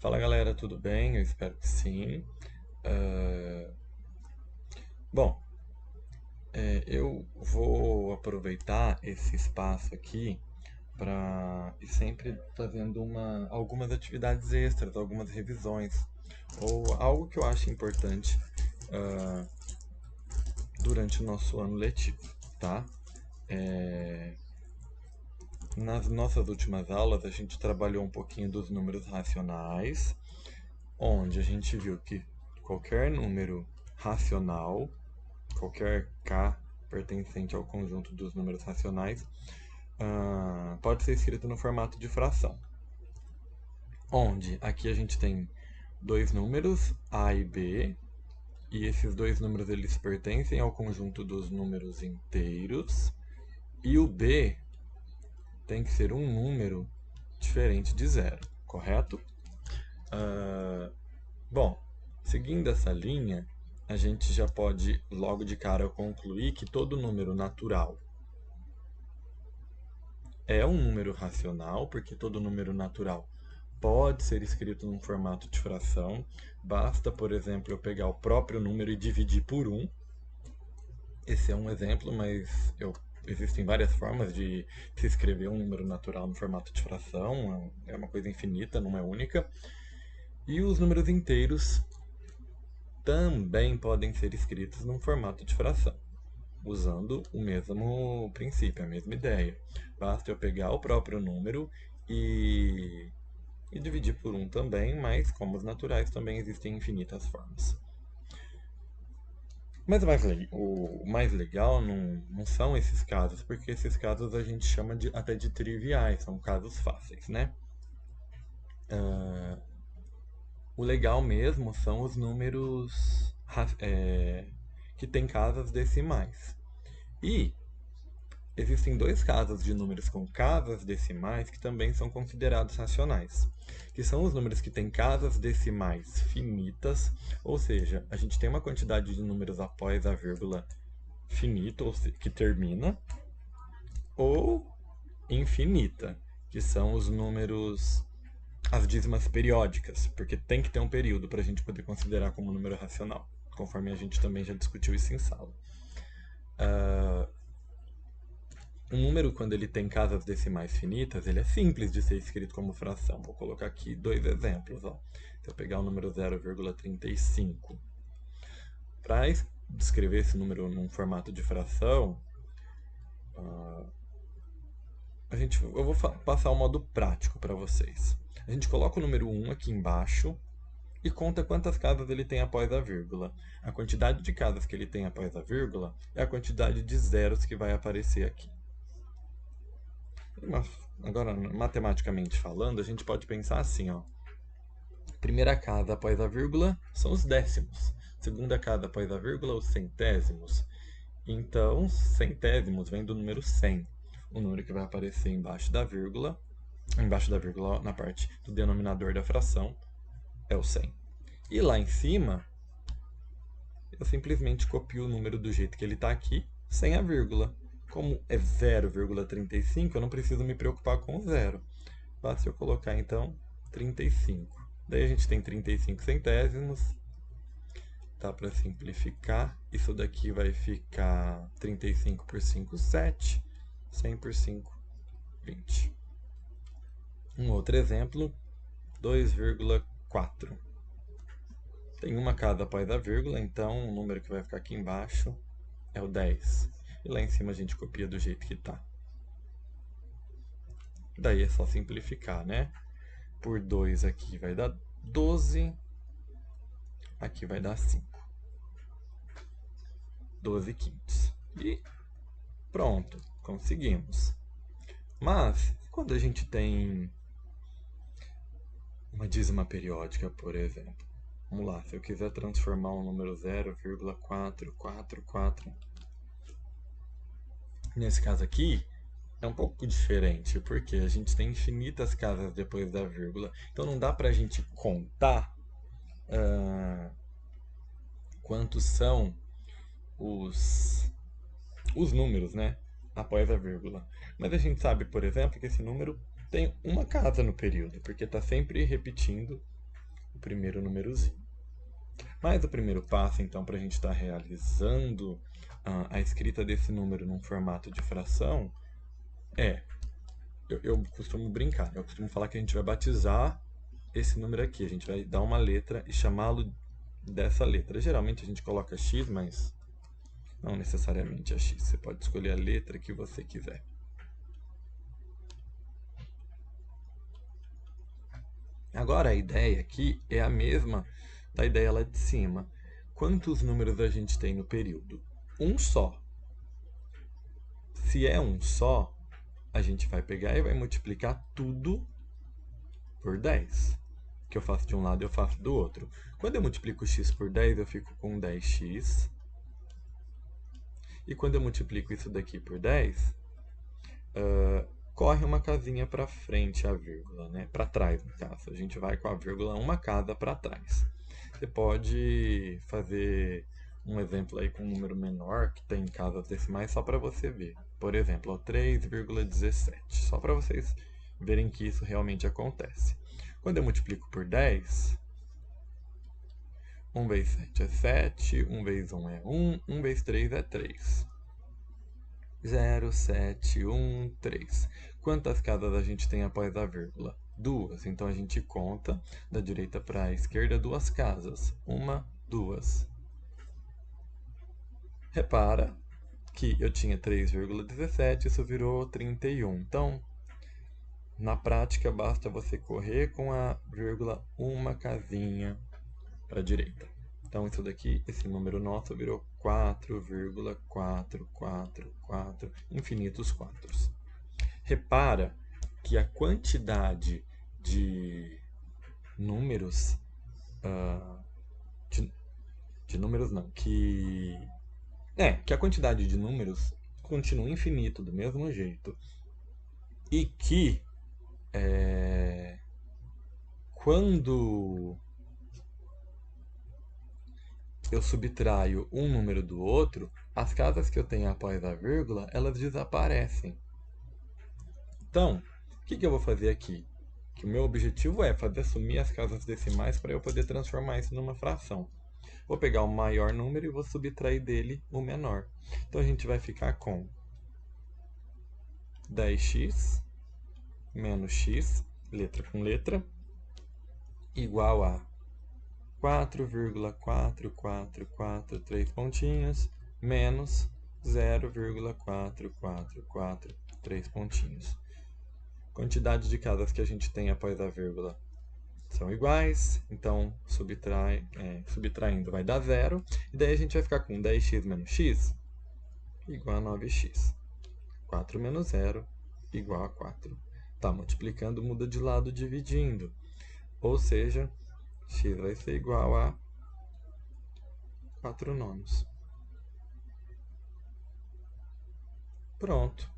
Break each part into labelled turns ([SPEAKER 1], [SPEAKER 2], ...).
[SPEAKER 1] Fala galera, tudo bem? Eu espero que sim. Ah, bom, eu vou aproveitar esse espaço aqui para ir sempre fazendo algumas atividades extras, algumas revisões, ou algo que eu acho importante ah, durante o nosso ano letivo, tá? Nas nossas últimas aulas, a gente trabalhou um pouquinho dos números racionais, onde a gente viu que qualquer número racional, qualquer k pertencente ao conjunto dos números racionais, pode ser escrito no formato de fração. Onde aqui a gente tem dois números, a e b, e esses dois números eles pertencem ao conjunto dos números inteiros, e o b tem que ser um número diferente de zero, correto? Bom, seguindo essa linha, a gente já pode logo de cara concluir que todo número natural é um número racional, porque todo número natural pode ser escrito num formato de fração. Basta, por exemplo, eu pegar o próprio número e dividir por 1. Esse é um exemplo, mas existem várias formas de se escrever um número natural no formato de fração. É uma coisa infinita, não é única. E os números inteiros também podem ser escritos num formato de fração, usando o mesmo princípio, a mesma ideia. Basta eu pegar o próprio número e dividir por 1 também, mas como os naturais também existem infinitas formas. Mas o mais legal não são esses casos, porque esses casos a gente chama até de triviais, são casos fáceis, né? O legal mesmo são os números que têm casas decimais. E existem dois casos de números com casas decimais que também são considerados racionais, que são os números que têm casas decimais finitas, ou seja, a gente tem uma quantidade de números após a vírgula finita, ou seja, que termina, ou infinita, que são os números, as dízimas periódicas, porque tem que ter um período para a gente poder considerar como número racional, conforme a gente também já discutiu isso em sala. Um número, quando ele tem casas decimais finitas, ele é simples de ser escrito como fração. Vou colocar aqui dois exemplos. Ó. Se eu pegar o número 0,35, para descrever esse número num formato de fração, eu vou passar o modo prático para vocês. A gente coloca o número 1 aqui embaixo e conta quantas casas ele tem após a vírgula. A quantidade de casas que ele tem após a vírgula é a quantidade de zeros que vai aparecer aqui. Agora, matematicamente falando, a gente pode pensar assim, ó. Primeira casa após a vírgula são os décimos. Segunda casa após a vírgula, os centésimos. Então, centésimos vem do número 100. O número que vai aparecer embaixo da vírgula, na parte do denominador da fração, é o 100. E lá em cima, eu simplesmente copio o número do jeito que ele está aqui, sem a vírgula. Como é 0,35, eu não preciso me preocupar com o zero. Basta eu colocar, então, 35. Daí a gente tem 35 centésimos. Tá, para simplificar, isso daqui vai ficar 35 por 5, 7. 100 por 5, 20. Um outro exemplo, 2,4. Tem uma casa após a vírgula, então o número que vai ficar aqui embaixo é o 10. E lá em cima a gente copia do jeito que está. Daí é só simplificar, né? Por 2 aqui vai dar 12. Aqui vai dar 5. 12 quintos. E pronto, conseguimos. Mas, quando a gente tem uma dízima periódica, por exemplo? Vamos lá, se eu quiser transformar um número 0,444, nesse caso aqui, é um pouco diferente, porque a gente tem infinitas casas depois da vírgula. Então não dá pra gente contar quantos são os números, né? Após a vírgula. Mas a gente sabe, por exemplo, que esse número tem uma casa no período, porque está sempre repetindo o primeiro númerozinho. Mas o primeiro passo, então, para a gente estar realizando a escrita desse número num formato de fração é... Eu costumo brincar, eu costumo falar que a gente vai batizar esse número aqui. A gente vai dar uma letra e chamá-lo dessa letra. Geralmente a gente coloca x, mas não necessariamente é x. Você pode escolher a letra que você quiser. Agora a ideia aqui é a mesma da ideia lá de cima. Quantos números a gente tem no período? Um só. Se é um só, a gente vai pegar e vai multiplicar tudo por 10. O que eu faço de um lado, eu faço do outro. Quando eu multiplico x por 10, eu fico com 10x. E quando eu multiplico isso daqui por 10, corre uma casinha para frente a vírgula, né? Para trás, no caso. A gente vai com a vírgula uma casa para trás. Você pode fazer um exemplo aí com um número menor, que tem casas decimais, só para você ver. Por exemplo, 3,17. Só para vocês verem que isso realmente acontece. Quando eu multiplico por 10, 1 vezes 7 é 7, 1 vezes 1 é 1, 1 vezes 3 é 3. 0, 7, 1, 3. Quantas casas a gente tem após a vírgula? 2. Então a gente conta da direita para a esquerda 2 casas. 1, 2. Repara que eu tinha 3,17, isso virou 31. Então, na prática, basta você correr com a vírgula uma casinha para a direita. Então, isso daqui, esse número nosso virou 4,444, infinitos 4. Repara que a quantidade de números... de números não, que a quantidade de números continua infinito do mesmo jeito. E que quando eu subtraio um número do outro, as casas que eu tenho após a vírgula, elas desaparecem. Então, o que eu vou fazer aqui? Que o meu objetivo é fazer sumir as casas decimais para eu poder transformar isso numa fração. Vou pegar o maior número e vou subtrair dele o menor. Então a gente vai ficar com 10x menos x, letra com letra, igual a 4,4443 pontinhos menos 0,4443 pontinhos. Quantidade de casas que a gente tem após a vírgula são iguais, então subtraindo vai dar 0, e daí a gente vai ficar com 10x menos x igual a 9x. 4 menos 0 igual a 4. Tá, multiplicando muda de lado dividindo, ou seja, x vai ser igual a 4 nonos. Pronto.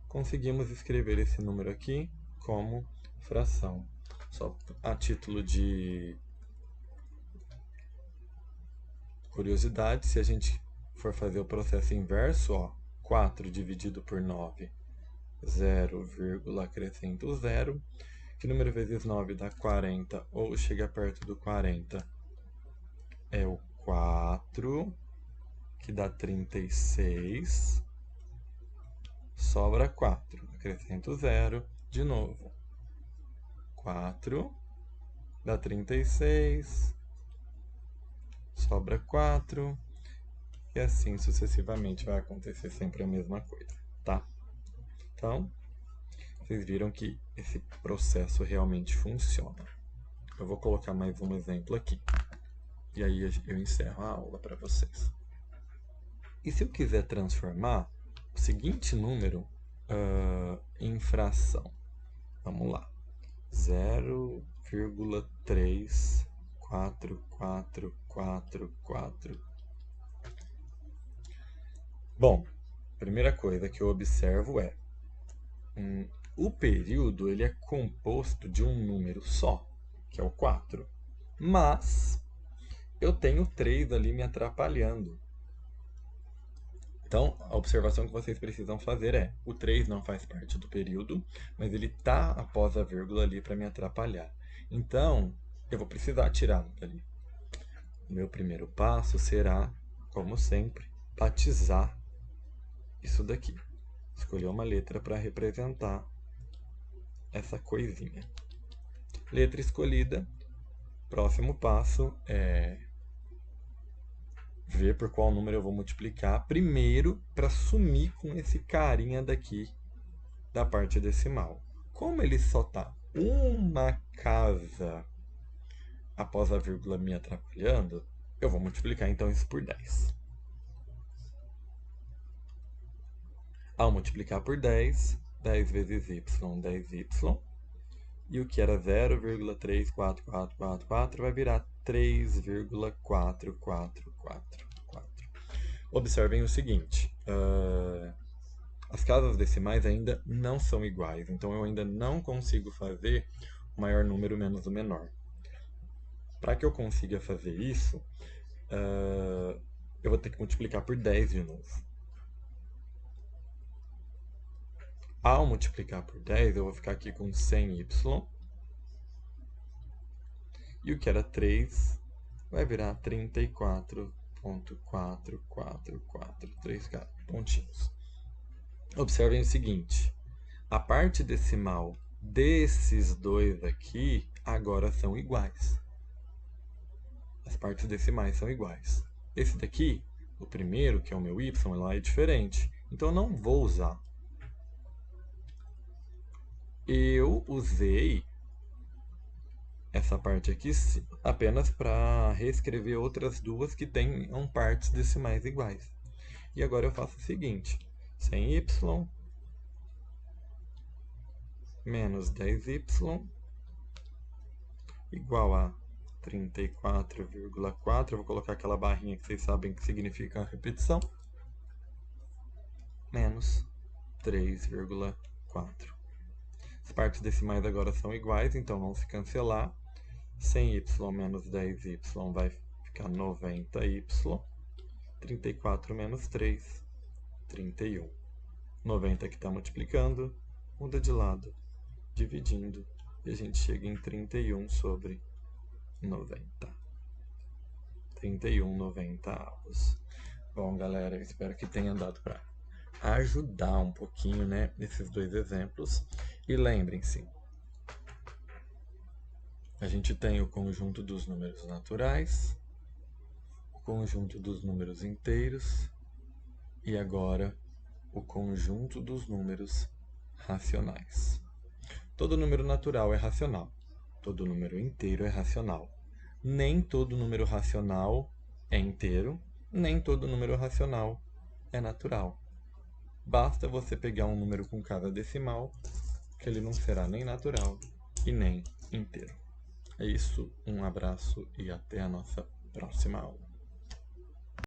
[SPEAKER 1] Conseguimos escrever esse número aqui como fração. Só a título de curiosidade, se a gente for fazer o processo inverso, 4 dividido por 9, 0, acrescento 0. Que número vezes 9 dá 40, ou chega perto do 40? É o 4, que dá 36. Sobra 4. Acrescento 0 de novo. 4 dá 36. Sobra 4. E assim sucessivamente vai acontecer sempre a mesma coisa, tá? Então, vocês viram que esse processo realmente funciona. Eu vou colocar mais um exemplo aqui. E aí eu encerro a aula para vocês. E se eu quiser transformar o seguinte número em fração? Vamos lá. 0,3444. Bom, primeira coisa que eu observo é o período ele é composto de um número só, que é o 4. Mas eu tenho 3 ali me atrapalhando. Então, a observação que vocês precisam fazer é: o 3 não faz parte do período, mas ele está após a vírgula ali para me atrapalhar. Então, eu vou precisar tirar dali. O meu primeiro passo será, como sempre, batizar isso daqui. Escolher uma letra para representar essa coisinha. Letra escolhida. Próximo passo é ver por qual número eu vou multiplicar primeiro para sumir com esse carinha daqui da parte decimal. Como ele só está uma casa após a vírgula me atrapalhando, eu vou multiplicar então isso por 10. Ao multiplicar por 10, 10 vezes y, 10y. E o que era 0,34444 vai virar 3,4444. Observem o seguinte, as casas decimais ainda não são iguais, então eu ainda não consigo fazer o maior número menos o menor. Para que eu consiga fazer isso, eu vou ter que multiplicar por 10 de novo. Ao multiplicar por 10, eu vou ficar aqui com 100y. E o que era 3 vai virar 34,444, pontinhos. Observem o seguinte, a parte decimal desses dois aqui agora são iguais. As partes decimais são iguais. Esse daqui, o primeiro, que é o meu y, lá é diferente. Então eu não vou usar. Eu usei essa parte aqui apenas para reescrever outras duas que tenham partes decimais iguais. E agora eu faço o seguinte, 100y menos 10y igual a 34,4. Eu vou colocar aquela barrinha que vocês sabem que significa a repetição, menos 3,4. As partes decimais agora são iguais, então vão se cancelar. 100y menos 10y vai ficar 90y. 34 menos 3, 31. 90 que está multiplicando, muda de lado, dividindo, e a gente chega em 31 sobre 90. 31,90 avos. Bom, galera, eu espero que tenha dado para ajudar um pouquinho, né, nesses dois exemplos. E lembrem-se, a gente tem o conjunto dos números naturais, o conjunto dos números inteiros e agora o conjunto dos números racionais. Todo número natural é racional, todo número inteiro é racional. Nem todo número racional é inteiro, nem todo número racional é natural. Basta você pegar um número com casa decimal, que ele não será nem natural e nem inteiro. É isso, um abraço e até a nossa próxima aula.